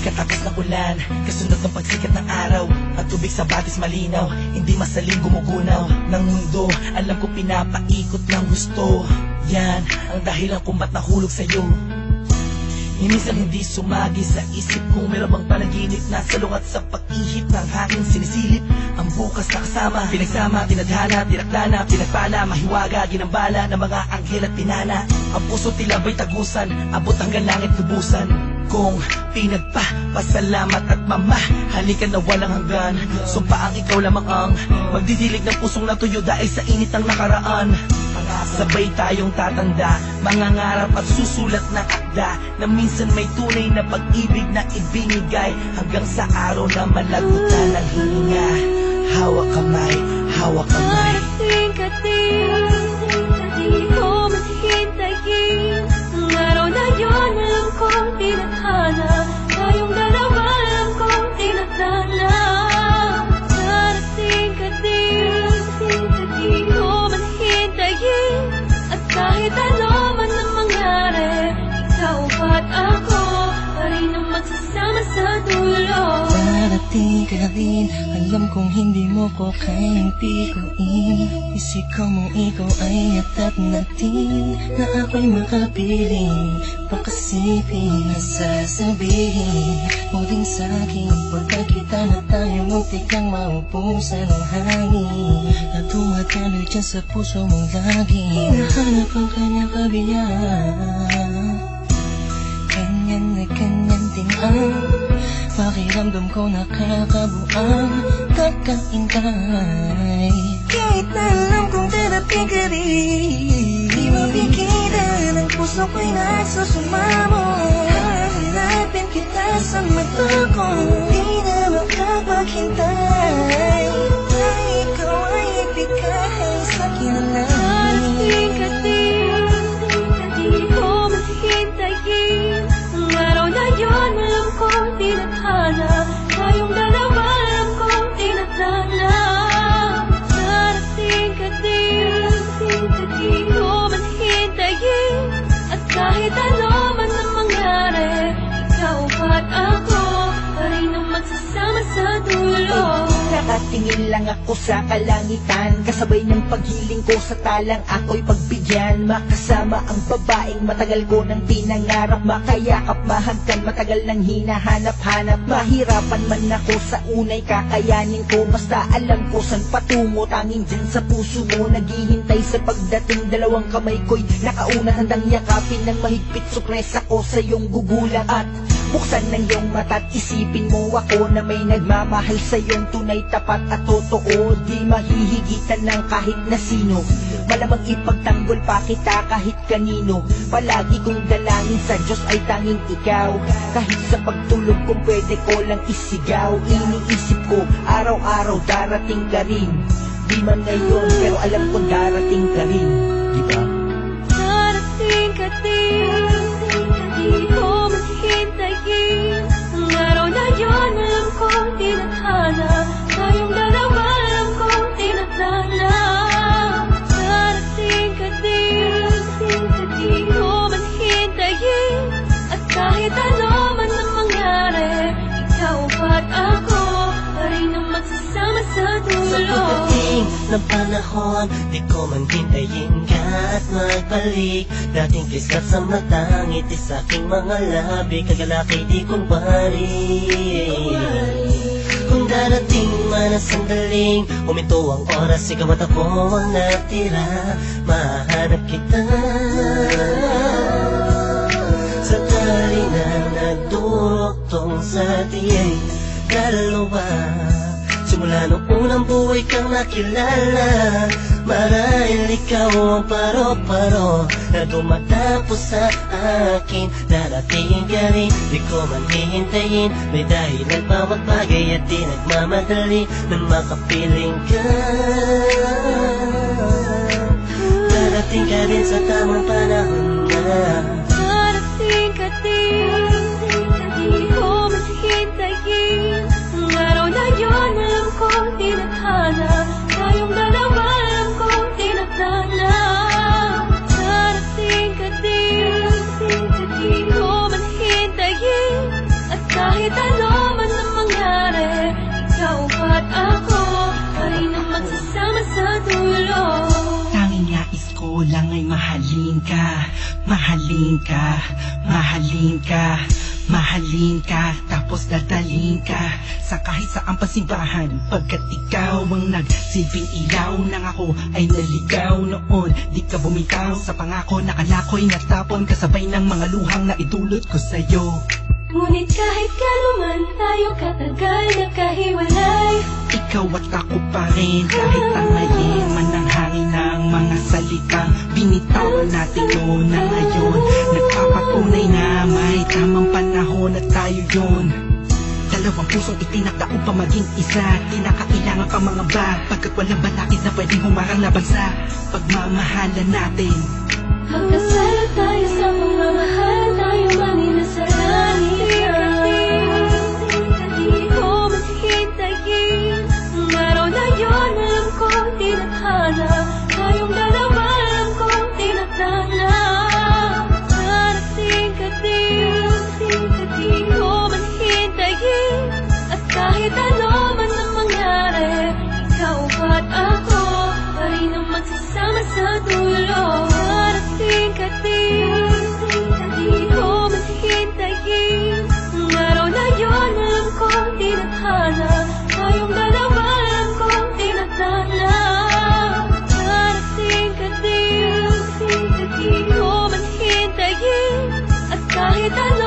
Pagkatapos ng ulan, kasunod ng pagsikat ng araw, ang tubig sa batis malinaw, hindi masaling gumugunaw ng mundo. Alam ko pinapaikot ng gusto, yan ang dahilan kung ba't nahulog sa'yo. Minsan hindi sumagi sa isip kung meron bang panaginip na salungat sa pag-ihip ng hangin sinisilip. Ang bukas na kasama, pinagsama, tinadhana, tinaklana, pinagpala, mahiwaga, ginambala ng mga anghel at pinana. Ang puso tila ba'y tagusan, abot hanggang langit lubusan. Kung pinagpapasalamat at mamahalikan na walang hanggan, sumpa ang ikaw lamang ang magdidilig ng pusong natuyo dahil sa init ng nakaraan. Sabay tayong tatanda, mangangarap at susulat ng akda na minsan may tunay na pag-ibig na ibinigay hanggang sa araw na malagutan ng hininga. Hawak kamay, hawak kamay. Darating ka din, di ko maghintayin. Ang araw na yun, alam kong tinadhana, tayong dalawa alam kong tinadhana. Darating ka din, di ko maghintayin. At kahit ano man ang mangyari, ikaw at ako pa rin ang magsasama sa dulo. Darating ka na din, alam kong hindi mo ko kayang pikuin. Isikaw mo ikaw ay atat natin, na ako'y makapiling. Pakasipin na sasabihin mo din sa'kin, pagkakita na tayo muntik kang maupusan ng hangin, na tumatalo dyan sa puso mong lagi. Hinahanap ang kanyang kabiyaan, ganyan na ganyan din ang pakiramdam ko, nakakabuang kakaintay. Kahit na alam kong darating ka rin, di mapigilan ang puso ko'y nagsusumamo. Hanapin kita sa mata ko, di na makapaghintay. Dahil ikaw ay ibigay sa kinalay. Darating ka din, di ko maghintayin. Ang araw na yun, alam kong tinadhana, tayong dalawa alam kong tinadhana. Darating ka din, di ko maghintayin. At kahit ano man ang mangyari, ikaw at ako pa rin ang magsasama sa dulo. Nakatingin lang ako sa kalangitan, kasabay ng paghiling ko sa talang ako'y pagbigyan. Makasama ang babaeng matagal ko nang pinangarap, makayakap, mahagkan, matagal nang hinahanap-hanap. Mahirapan man ako sa unay, kakayanin ko, basta alam ko saan patungo. Tanging dyan sa puso mo, naghihintay sa pagdating. Dalawang kamay ko'y nakauna, handang yakapin ng mahigpit. Sorpresa ko sa iyong gugulat at buksan ng iyong mata't isipin mo ako na may nagmamahal sa iyong tunay, tapat at totoo. Di mahihigitan ng kahit na sino, malamang ipagtanggol pa kita kahit kanino. Palagi kong dalangin sa Diyos ay tanging ikaw, kahit sa pagtulog kung pwede ko lang isigaw. Iniisip ko araw-araw darating ka rin, di man ngayon pero alam ko darating ka rin, di ba? Darating ka din, di ko maghintayin. Ang araw na yun, alam kong tinadhana, tayong dalawa alam kong tinadhana. Darating ka din, di ko maghintayin. At kahit ano man ang mangyari, ikaw at ako pa rin ang magsasama sa dulo. Sa pagdating ng panahon, di ko man hintayin ka at magbalik. Dating kiskat sa mata, ngiti sa aking mga labi, kagalaki di kong balik. Kung darating man ang sandaling, huminto ang oras, ikaw at ako ang natira. Mahanap kita sa tali na nagduruktong sa tiyay dalawa. Simula nung unang buhay kang nakilala, marahil ikaw ang paro-paro na dumatapos sa akin. Darating ka rin, di ko man hihintayin, may dahilan bawat bagay at di nagmamadali na makapiling ka. Darating ka rin sa tamang panahon na. Darating ka din, di ko maghintayin. Ang araw na yun, alam kong tinadhana, tayong dalawa alam kong tinadhana. Darating ka din, di ko maghintayin. At kahit ka, mahalin ka, mahalin ka, mahalin ka, tapos dadalhin ka sa kahit saang pasimbahan. Pagkat ikaw ang nagsilbing ilaw nang ako ay naligaw noon. Di ka bumitaw sa pangako, nakalako'y natapon kasabay ng mga luhang na idulot ko sa'yo. Ngunit kahit kanuman tayo katagal nagkahiwalay, Ikaw at ako pa rin, kahit tangayin man ang hangin ng mga salitang binitawan natin noon na ngayon. Nagpapatunay na may tamang panahon at tayo yun. Dalawang pusong itinakda upang maging isa, di na kailangan pa mga ba, pagkat walang balakid na pwedeng humarang laban sa pagmamahalan natin. magkasal tayo sa pagmamahal, tayo mang inasarangin. Di ko man hintayin ang araw na yun, alam kong tinadhana. Tayong dalawa, alam kong tinadhana. Darating ka din, di ko man hintayin. At kahit ano man ang mangyari, ikaw at ako pa rin ang magsasama sa dulo. Darating ka din, di ko man hintayin ang araw na yun, alam kong tinadhana. Tayong dalawa, alam kong tinadhana. Darating ka din, di ko man hintayin. At kahit ano